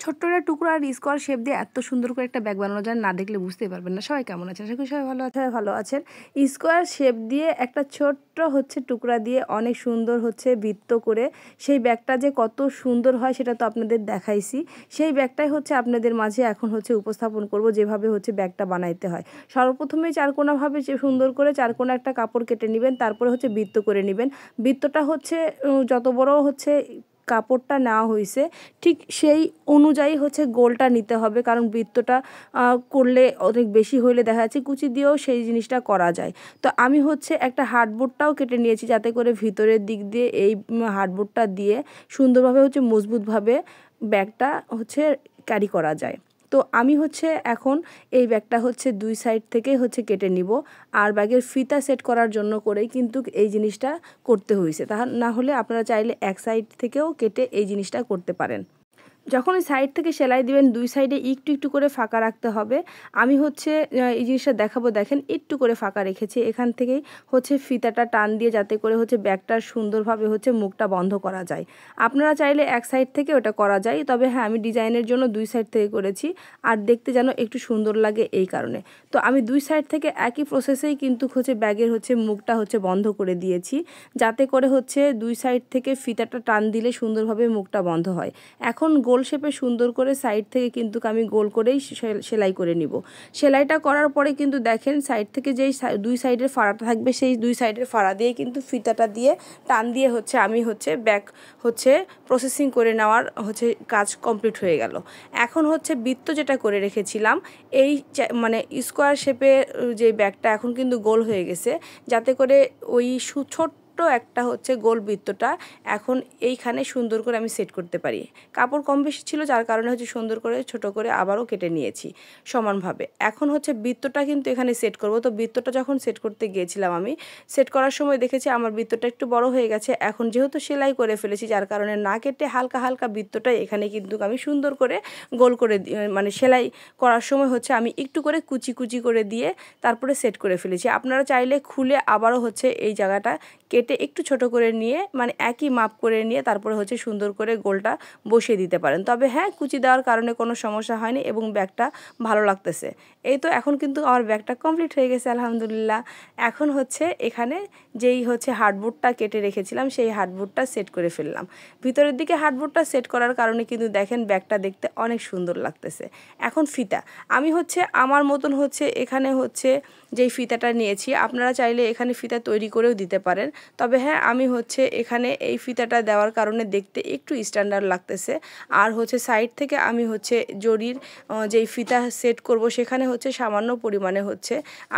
ছোট্ট একটা টুকরো আর স্কোয়ার শেপ দিয়ে এত সুন্দর করে একটা ব্যাগ বানানো যায়, না দেখলে বুঝতেই পারবেন না। সবাই কেমন আছেন? আশা করি সবাই ভালো আছেন। স্কোয়ার শেপ দিয়ে একটা ছোট্ট টুকরা দিয়ে অনেক সুন্দর বৃত্ত করে সেই ব্যাগটা যে কত সুন্দর হয় সেটা তো আপনাদের দেখাইছি। সেই ব্যাগটাই আপনাদের মাঝে এখন উপস্থাপন করব, যেভাবে ব্যাগটা বানাইতে হয়। সর্বপ্রথমেই চারকোনাভাবে সুন্দর করে চারকোনা একটা কাপড় কেটে নেবেন, তারপরে বৃত্ত করে নেবেন। বৃত্তটা যত বড় কাপড়টা নেওয়া হয়েছে ঠিক সেই অনুযায়ী গোলটা নিতে হবে, কারণ বৃত্তটা করলে অনেক বেশি হইলে দেখা যাচ্ছে কুচি দিয়েও সেই জিনিসটা করা যায়। তো আমি একটা হার্ডবোর্ডটাও কেটে নিয়েছি, যাতে করে ভিতরের দিক দিয়ে এই হার্ডবোর্ডটা দিয়ে সুন্দরভাবে মজবুতভাবে ব্যাগটা ক্যারি করা যায়। তো আমি এখন এই ব্যাগটা দুই সাইড থেকেই কেটে নিব, আর ব্যাগের ফিতা সেট করার জন্য করেই কিন্তু এই জিনিসটা করতে হয়েছে। তা না হলে আপনারা চাইলে এক সাইড থেকেও কেটে এই জিনিসটা করতে পারেন। যখন ওই সাইড থেকে সেলাই দিবেন দুই সাইডে একটু একটু করে ফাঁকা রাখতে হবে। আমি এই জিনিসটা দেখাবো, দেখেন একটু করে ফাঁকা রেখেছি। এখান থেকেই ফিতাটা টান দিয়ে যাতে করে ব্যাগটার সুন্দরভাবে মুখটা বন্ধ করা যায়। আপনারা চাইলে এক সাইড থেকে ওটা করা যায়, তবে হ্যাঁ আমি ডিজাইনের জন্য দুই সাইড থেকে করেছি, আর দেখতে যেন একটু সুন্দর লাগে এই কারণে। তো আমি দুই সাইড থেকে একই প্রসেসেই কিন্তু ব্যাগের মুখটা বন্ধ করে দিয়েছি, যাতে করে দুই সাইড থেকে ফিতাটা টান দিলে সুন্দরভাবে মুখটা বন্ধ হয়। এখন গোল শেপে সুন্দর করে সাইড থেকে কিন্তু আমি গোল করেই সেলাই করে নিব। সেলাইটা করার পরে কিন্তু দেখেন সাইড থেকে যেই দুই সাইডের ফাড়াটা থাকবে সেই দুই সাইডের ফাড়া দিয়ে কিন্তু ফিতাটা দিয়ে টান দিয়ে আমি ব্যাগ প্রসেসিং করে নেওয়ার কাজ কমপ্লিট হয়ে গেল। এখন বৃত্ত যেটা করে রেখেছিলাম এই মানে স্কোয়ার শেপে যে ব্যাগটা এখন কিন্তু গোল হয়ে গেছে, যাতে করে ওই ছোট্ট একটা গোল বৃত্তটা এখন এইখানে সুন্দর করে আমি সেট করতে পারি। কাপড় কম বেশি ছিল, যার কারণে সুন্দর করে ছোট করে আবারও কেটে নিয়েছি সমানভাবে। এখন বৃত্তটা কিন্তু এখানে সেট করব। তো বৃত্তটা যখন সেট করতে গিয়েছিলাম আমি সেট করার সময় দেখেছি আমার বৃত্তটা একটু বড় হয়ে গেছে। এখন যেহেতু সেলাই করে ফেলেছি, যার কারণে না কেটে হালকা হালকা বৃত্তটা এখানে কিন্তু আমি সুন্দর করে গোল করে মানে সেলাই করার সময় আমি একটু করে কুচি কুচি করে দিয়ে তারপরে সেট করে ফেলেছি। আপনারা চাইলে খুলে আবারও এই জায়গাটা কেটে একটু ছোট করে নিয়ে মানে একই মাপ করে নিয়ে তারপরে সুন্দর করে গোলটা বসিয়ে দিতে পারেন। তবে হ্যাঁ, কুচি দেওয়ার কারণে কোনো সমস্যা হয়নি এবং ব্যাগটা ভালো লাগতেছে। এই তো এখন কিন্তু আমার ব্যাগটা কমপ্লিট হয়ে গেছে আলহামদুলিল্লাহ। এখন এখানে যেই হার্ডবোর্ডটা কেটে রেখেছিলাম সেই হার্ডবোর্ডটা সেট করে ফেললাম। ভিতরের দিকে হার্ডবোর্ডটা সেট করার কারণে কিন্তু দেখেন ব্যাগটা দেখতে অনেক সুন্দর লাগতেছে। এখন ফিতা আমি আমার মতন এখানে যেই ফিতাটা নিয়েছি, আপনারা চাইলে এখানে ফিতা তৈরি করেও দিতে পারেন। তবে হ্যাঁ, আমি এখানে এই ফিতাটা দেওয়ার কারণে দেখতে একটু স্ট্যান্ডার্ড লাগতেছে। আর সাইড থেকে আমি জরির যেই ফিতা সেট করব সেখানে সামান্য পরিমাণে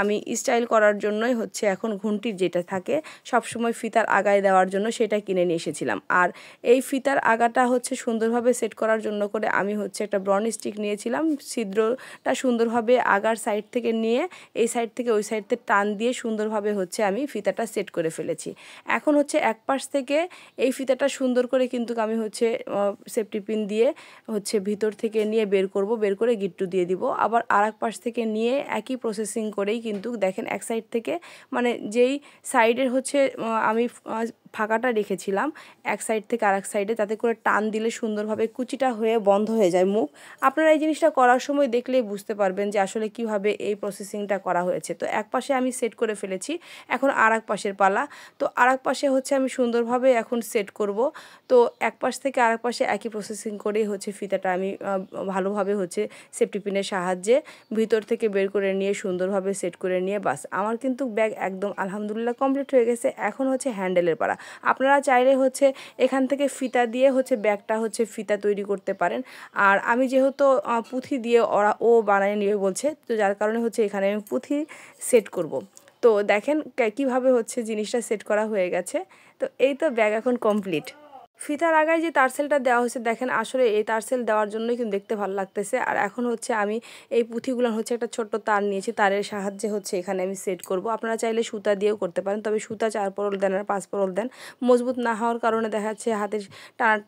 আমি স্টাইল করার জন্যই এখন ঘুঁটির যেটা থাকে সবসময় ফিতার আগায় দেওয়ার জন্য সেটা কিনে নিয়ে এসেছিলাম। আর এই ফিতার আগাটা সুন্দরভাবে সেট করার জন্য করে আমি একটা ব্রন স্টিক নিয়েছিলাম। ছিদ্রটা সুন্দরভাবে আগার সাইড থেকে নিয়ে এই সাইড থেকে ওই সাইডতে টান দিয়ে সুন্দরভাবে আমি ফিতাটা সেট করে ফেলেছি। এখন এক পাশ থেকে এই ফিতাটা সুন্দর করে কিন্তু আমি সেফটি পিন দিয়ে ভিতর থেকে নিয়ে বের করব, বের করে গিট্টু দিয়ে দিব। আবার আর এক পাশ থেকে নিয়ে একই প্রসেসিং করেই কিন্তু দেখেন এক সাইড থেকে মানে যেই সাইডের আমি ফাঁকাটা রেখেছিলাম এক সাইড থেকে আর এক সাইডে, তাতে করে টান দিলে সুন্দরভাবে কুচিটা হয়ে বন্ধ হয়ে যায় মুখ। আপনারা এই জিনিসটা করার সময় দেখলেই বুঝতে পারবেন যে আসলে কিভাবে এই প্রসেসিংটা করা হয়েছে। তো এক পাশে আমি সেট করে ফেলেছি, এখন আর এক পাশের পালা। তো আর এক পাশে আমি সুন্দরভাবে এখন সেট করব। তো এক পাশ থেকে আর এক পাশে একই প্রসেসিং করেই ফিতাটা আমি ভালোভাবে সেফটি পিনের সাহায্যে ভিতর থেকে বের করে নিয়ে সুন্দরভাবে সেট করে নিয়ে বাস আমার কিন্তু ব্যাগ একদম আলহামদুলিল্লাহ কমপ্লিট হয়ে গেছে। এখন হ্যান্ডেলের পালা। আপনারা চাইলে এখান থেকে ফিতা দিয়ে ব্যাগটা ফিতা তৈরি করতে পারেন। আর আমি যেহেতু পুঁথি দিয়ে ও বানিয়ে নিয়ে বলছে, তো যার কারণে এখানে আমি পুঁথি সেট করব। তো দেখেন কীভাবে জিনিসটা সেট করা হয়ে গেছে। তো এই তো ব্যাগ এখন কমপ্লিট। ফিতার আগায় যে তারসেলটা দেওয়া হয়েছে দেখেন আসলে এই তারসেল দেওয়ার জন্যই কিন্তু দেখতে ভালো লাগতেছে। আর এখন আমি এই পুঁথিগুলো একটা ছোট্ট তার নিয়েছি, তারের সাহায্যে এখানে আমি সেট করব। আপনারা চাইলে সুতা দিয়েও করতে পারেন, তবে সুতা 4 পরল দেন আর 5 পরল দেন। মজবুত না হওয়ার কারণে দেখা যাচ্ছে হাতে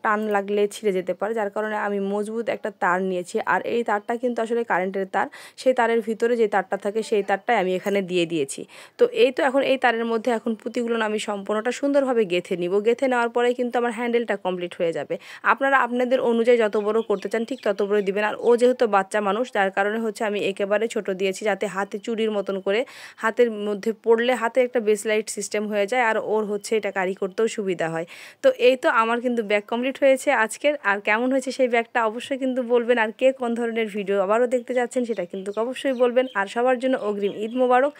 টান লাগলে ছিঁড়ে যেতে পারে, যার কারণে আমি মজবুত একটা তার নিয়েছি। আর এই তারটা কিন্তু আসলে কারেন্টের তার, সেই তারের ভিতরে যে তারটা থাকে সেই তারটাই আমি এখানে দিয়ে দিয়েছি। তো এই তো এখন এই তারের মধ্যে এখন পুঁতিগুলো আমি সম্পূর্ণটা সুন্দরভাবে গেঁথে নিব। গেঁথে নেওয়ার পরে কিন্তু আমার হ্যান্ডেল সার্কেলটা কমপ্লিট হয়ে যাবে। আপনারা আপনাদের অনুযায়ী যত বড় করতে চান ঠিক তত বড় দিবেন। আর ও যেহেতু বাচ্চা মানুষ যার কারণে হচ্ছে আমি একেবারে ছোট দিয়েছি, যাতে হাতে চুরির মতন করে হাতের মধ্যে পড়লে হাতে একটা বেসলাইট সিস্টেম হয়ে যায় আর ওর হচ্ছে এটা ক্যারি করতেও সুবিধা হয়। তো এই তো আমার কিন্তু ব্যাগ কমপ্লিট হয়েছে আজকের। আর কেমন হয়েছে সেই ব্যাগটা অবশ্যই কিন্তু বলবেন। আর কে কোন ধরনের ভিডিও আবারও দেখতে যাচ্ছেন সেটা কিন্তু অবশ্যই বলবেন। আর সবার জন্য অগ্রিম ঈদ মোবারক।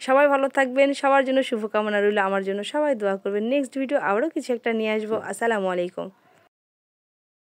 সবাই ভালো থাকবেন, সবার জন্য শুভকামনা রইল, আমার জন্য সবাই দোয়া করবেন। নেক্সট ভিডিও আবারও কিছু একটা নিয়ে আসবো। আসসালামু আলাইকুম।